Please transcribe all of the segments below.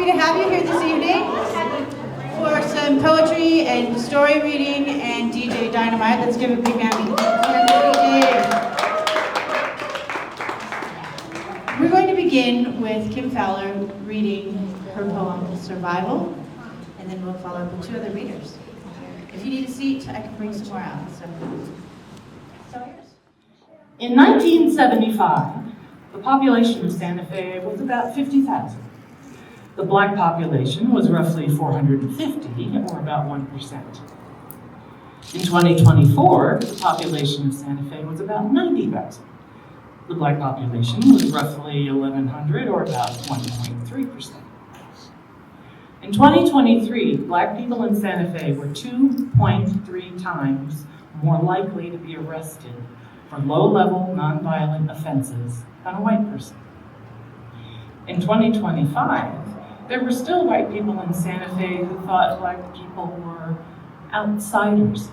happy to have you here this evening for some poetry and story reading and DJ Dynamite. Let's give a big hand to DJ. We're going to begin with Kim Fowler reading her poem, Survival, and then we'll follow up with two other readers. If you need a seat, I can bring some more out. So yours. In 1975, the population of Santa Fe was about 50,000. The black population was roughly 450, or about 1%. In 2024, the population of Santa Fe was about 90,000. The black population was roughly 1,100, or about 1.3%. In 2023, black people in Santa Fe were 2.3 times more likely to be arrested for low-level nonviolent offenses than a white person. In 2025, there were still white people in Santa Fe who thought black people were outsiders.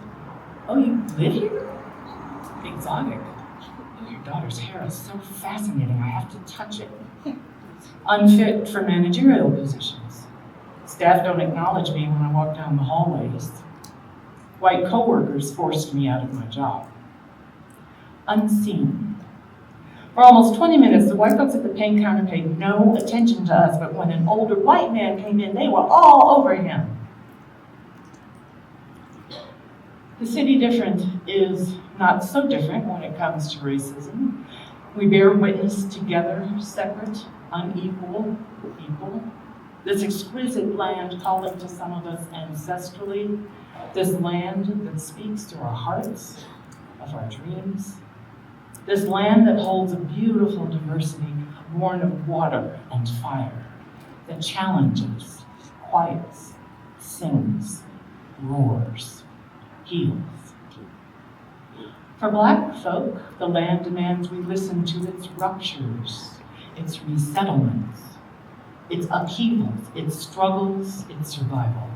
Oh, you live here? Exotic. Oh, your daughter's hair is so fascinating, I have to touch it. Unfit for managerial positions. Staff don't acknowledge me when I walk down the hallways. White coworkers forced me out of my job. Unseen. For almost 20 minutes, the white folks at the paint counter paid no attention to us, but when an older white man came in, they were all over him. The city different is not so different when it comes to racism. We bear witness together, separate, unequal, equal. This exquisite land calling to some of us ancestrally, this land that speaks to our hearts, of our dreams, this land that holds a beautiful diversity born of water and fire, that challenges, quiets, sings, roars, heals. For black folk, the land demands we listen to its ruptures, its resettlements, its upheavals, its struggles, its survival.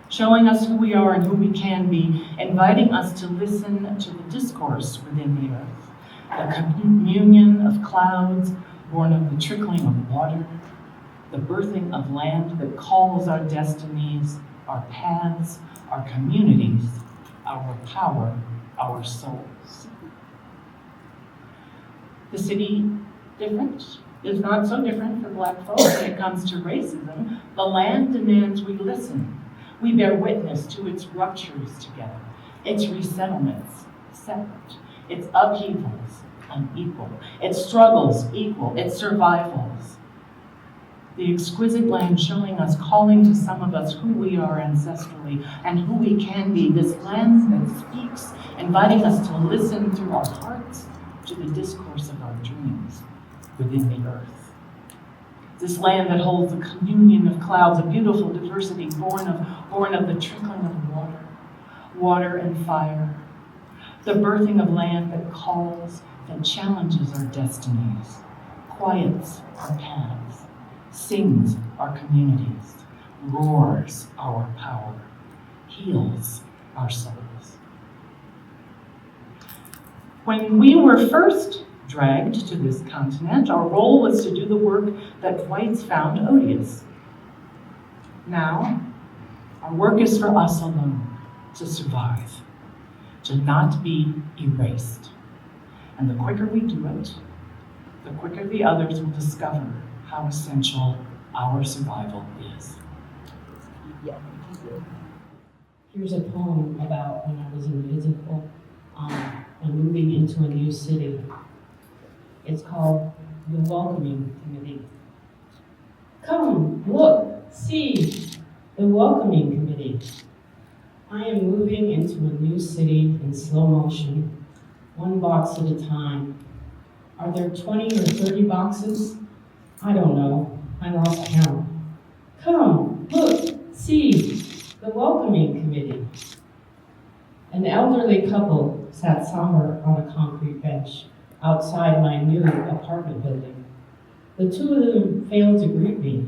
Showing us who we are and who we can be, inviting us to listen to the discourse within the earth, the communion of clouds born of the trickling of water, the birthing of land that calls our destinies, our paths, our communities, our power, our souls. The city different is not so different for black folk when it comes to racism. The land demands we listen. We bear witness to its ruptures together, its resettlements separate, its upheavals unequal, its struggles equal, its survivals. The exquisite land showing us, calling to some of us who we are ancestrally and who we can be. This land that speaks, inviting us to listen through our hearts to the discourse of our dreams within the earth. This land that holds a communion of clouds, a beautiful diversity born of the trickling of water and fire. The birthing of land that calls, that challenges our destinies, quiets our paths, sings our communities, roars our power, heals our souls. When we were first dragged to this continent, our role was to do the work that whites found odious. Now, our work is for us alone, to survive, to not be erased. And the quicker we do it, the quicker the others will discover how essential our survival is. Here's a poem about when I was invisible and moving into a new city. It's called The Welcoming Committee. Come, look, see, the Welcoming Committee. I am moving into a new city in slow motion, one box at a time. Are there 20 or 30 boxes? I don't know, I lost count. Come, look, see, the Welcoming Committee. An elderly couple sat somber on a concrete bench outside my new apartment building. The two of them failed to greet me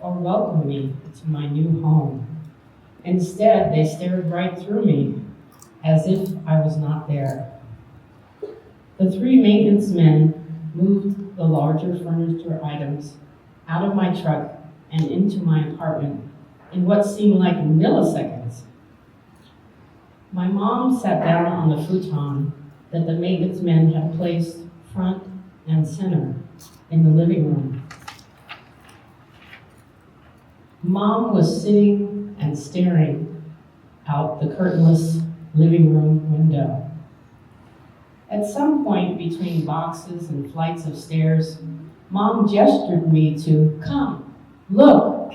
or welcome me to my new home. Instead, they stared right through me as if I was not there. The three maintenance men moved the larger furniture items out of my truck and into my apartment in what seemed like milliseconds. My mom sat down on the futon that the maintenance men had placed front and center in the living room. Mom was sitting and staring out the curtainless living room window. At some point between boxes and flights of stairs, Mom gestured me to come, look.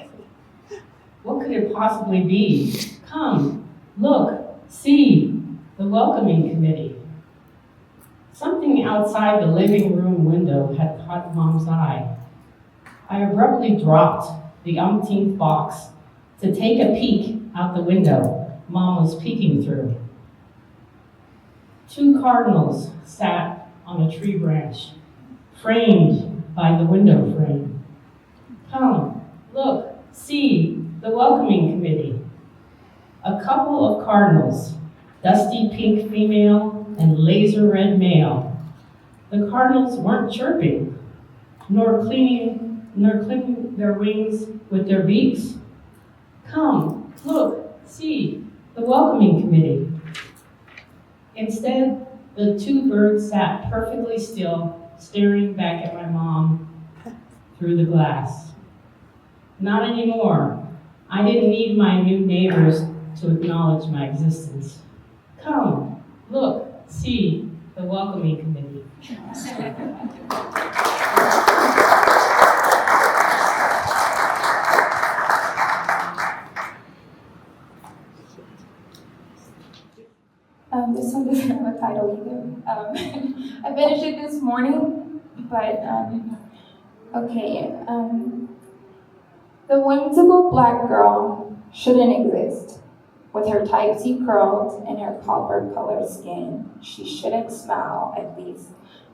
What could it possibly be? Come, look, see, the welcoming committee. Something outside the living room window had caught Mom's eye. I abruptly dropped the umpteenth box to take a peek out the window Mom was peeking through. 2 cardinals sat on a tree branch, framed by the window frame. Come, look, see, the welcoming committee. A couple of cardinals, dusty pink female and laser red male. The cardinals weren't chirping, nor cleaning their wings with their beaks. Come, look, see, the welcoming committee. Instead, the 2 birds sat perfectly still, staring back at my mom through the glass. Not anymore. I didn't need my new neighbors to acknowledge my existence. Come, look, see, the welcoming committee. This one doesn't have a title either. I finished it this morning, but okay. The whimsical black girl shouldn't exist. With her tight C curls and her copper-colored skin, she shouldn't smile, at least.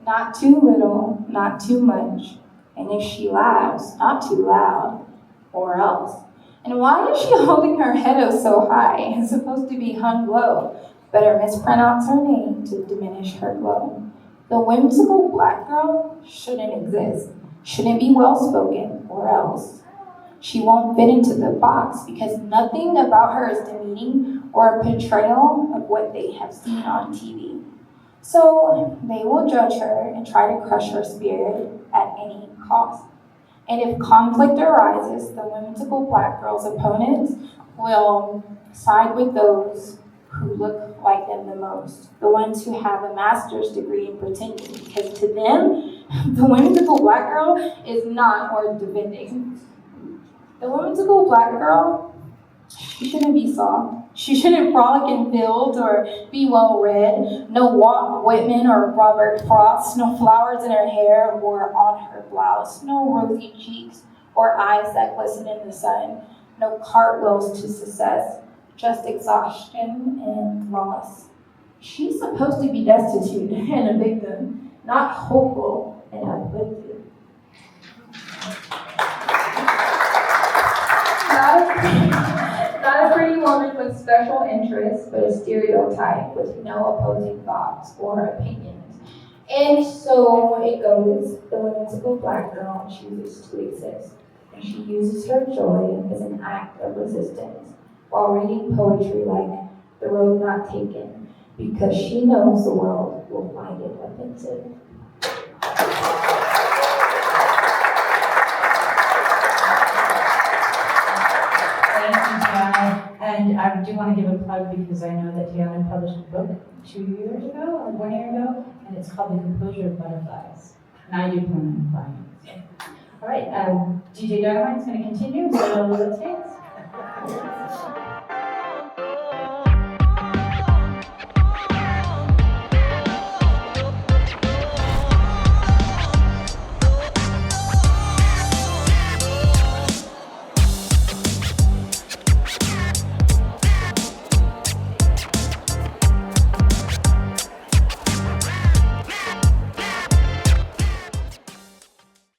Not too little, not too much. And if she laughs, not too loud, or else. And why is she holding her head up so high? It's supposed to be hung low. Better mispronounce her name to diminish her glow. The whimsical black girl shouldn't exist. Shouldn't be well-spoken, or else. She won't fit into the box because nothing about her is demeaning or a portrayal of what they have seen on TV. So they will judge her and try to crush her spirit at any cost. And if conflict arises, the whimsical black girl's opponents will side with those who look like them the most, the ones who have a master's degree in pretending, because to them, the whimsical black girl is not worth defending. The whimsical black girl, she shouldn't be soft. She shouldn't frolic in fields or be well-read. No Walt Whitman or Robert Frost. No flowers in her hair or on her blouse. No rosy cheeks or eyes that glisten in the sun. No cartwheels to success. Just exhaustion and loss. She's supposed to be destitute and a victim, not hopeful and uplifted. Not a pretty woman with special interests, but a stereotype with no opposing thoughts or opinions. And so it goes, the whimsical black girl chooses to exist, and she uses her joy as an act of resistance while reading poetry like The Road Not Taken, because she knows the world will find it offensive. Thank you, Tiana. And I do want to give a plug because I know that Tiana published a book 2 years ago or 1 year ago, and it's called The Composure of Butterflies. And I do plan on buying it. So. All right, DJ Dynamite is going to continue, so let's dance.